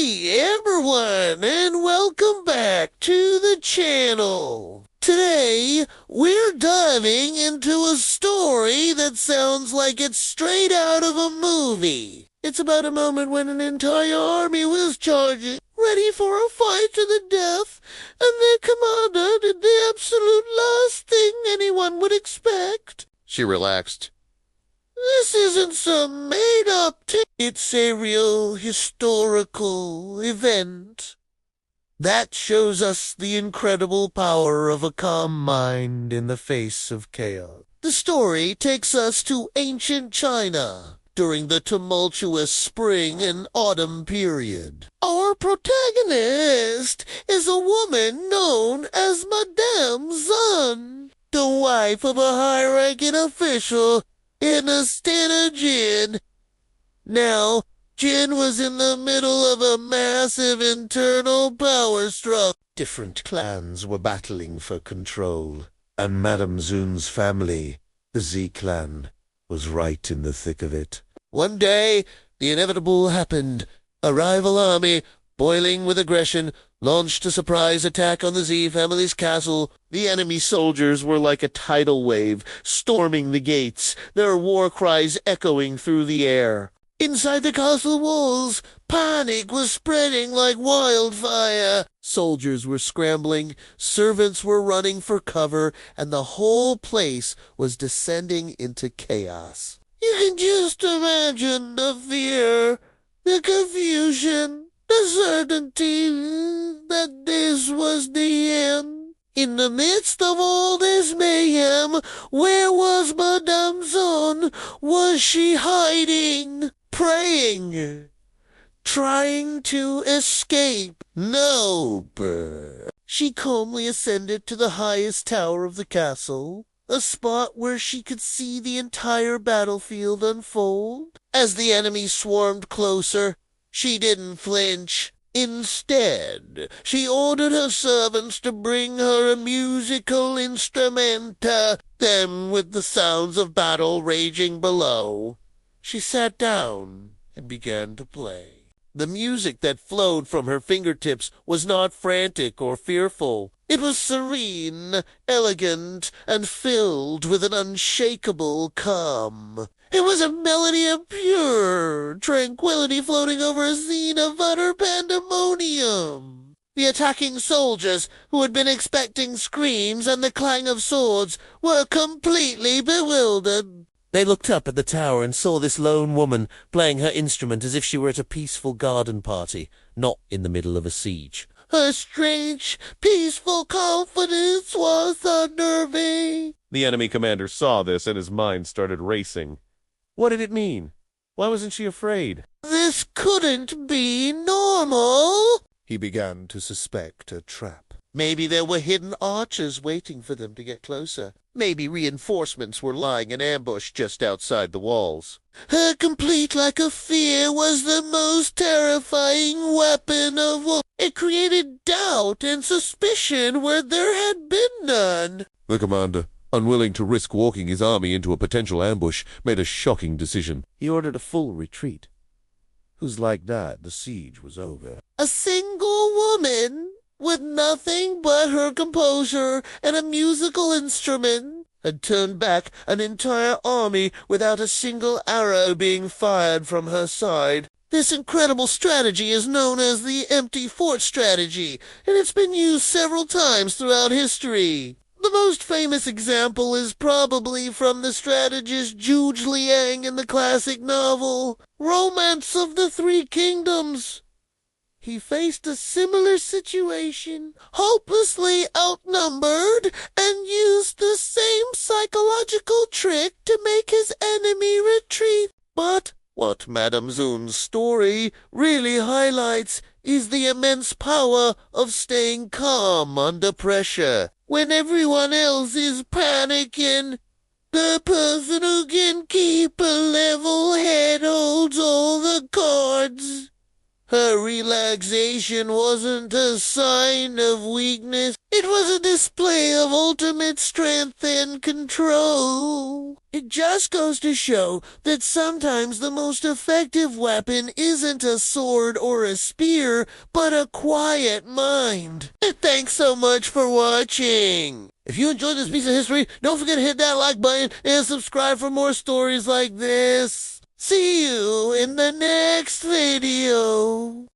Hey everyone, and welcome back to the channel. Today, we're diving into a story that sounds like it's straight out of a movie. It's about a moment when an entire army was charging, ready for a fight to the death, and their commander did the absolute last thing anyone would expect. She relaxed. This isn't some made-up thing. It's a real historical event. That shows us the incredible power of a calm mind in the face of chaos. The story takes us to ancient China during the tumultuous spring and autumn period. Our protagonist is a woman known as Madame Zun, the wife of a high-ranking official in the state of Jin. Now, Jin was in the middle of a massive internal power struggle. Different clans were battling for control, and Madame Zun's family, the Z clan, was right in the thick of it. One day, the inevitable happened. A rival army, boiling with aggression, launched a surprise attack on the Z family's castle. The enemy soldiers were like a tidal wave, storming the gates, their war cries echoing through the air. Inside the castle walls, panic was spreading like wildfire. Soldiers were scrambling, servants were running for cover, and the whole place was descending into chaos. You can just imagine the fear, the confusion, the certainty that this was the end. In the midst of all this mayhem, where was Madame Zun? Was she hiding, praying, trying to escape? Nope. She calmly ascended to the highest tower of the castle, a spot where she could see the entire battlefield unfold. As the enemy swarmed closer, she didn't flinch. Instead, she ordered her servants to bring her a musical instrumenta. Then, with the sounds of battle raging below, she sat down and began to play. The music that flowed from her fingertips was not frantic or fearful. It was serene, elegant, and filled with an unshakable calm. It was a melody of pure tranquility floating over a scene of utter pandemonium. The attacking soldiers, who had been expecting screams and the clang of swords, were completely bewildered. They looked up at the tower and saw this lone woman playing her instrument as if she were at a peaceful garden party, not in the middle of a siege. Her strange, peaceful confidence was unnerving. The enemy commander saw this and his mind started racing. What did it mean? Why wasn't she afraid? This couldn't be normal. He began to suspect a trap. Maybe there were hidden archers waiting for them to get closer. Maybe reinforcements were lying in ambush just outside the walls. Her complete lack of fear was the most terrifying weapon of all. It created doubt and suspicion where there had been none. The commander, unwilling to risk walking his army into a potential ambush, made a shocking decision. He ordered a full retreat. Who's like that, the siege was over. A single woman, with nothing but her composure and a musical instrument, had turned back an entire army without a single arrow being fired from her side. This incredible strategy is known as the empty fort strategy, and it's been used several times throughout history. The most famous example is probably from the strategist Zhuge Liang in the classic novel, Romance of the Three Kingdoms. He faced a similar situation, hopelessly outnumbered, and used the same psychological trick to make his enemy retreat. But what Madame Zun's story really highlights is the immense power of staying calm under pressure. When everyone else is panicking, the person who can keep a level head holds all the cards. Her relaxation wasn't a sign of weakness. It was a display of ultimate strength and control. It just goes to show that sometimes the most effective weapon isn't a sword or a spear, but a quiet mind. Thanks so much for watching. If you enjoyed this piece of history, don't forget to hit that like button and subscribe for more stories like this. See you in the next video.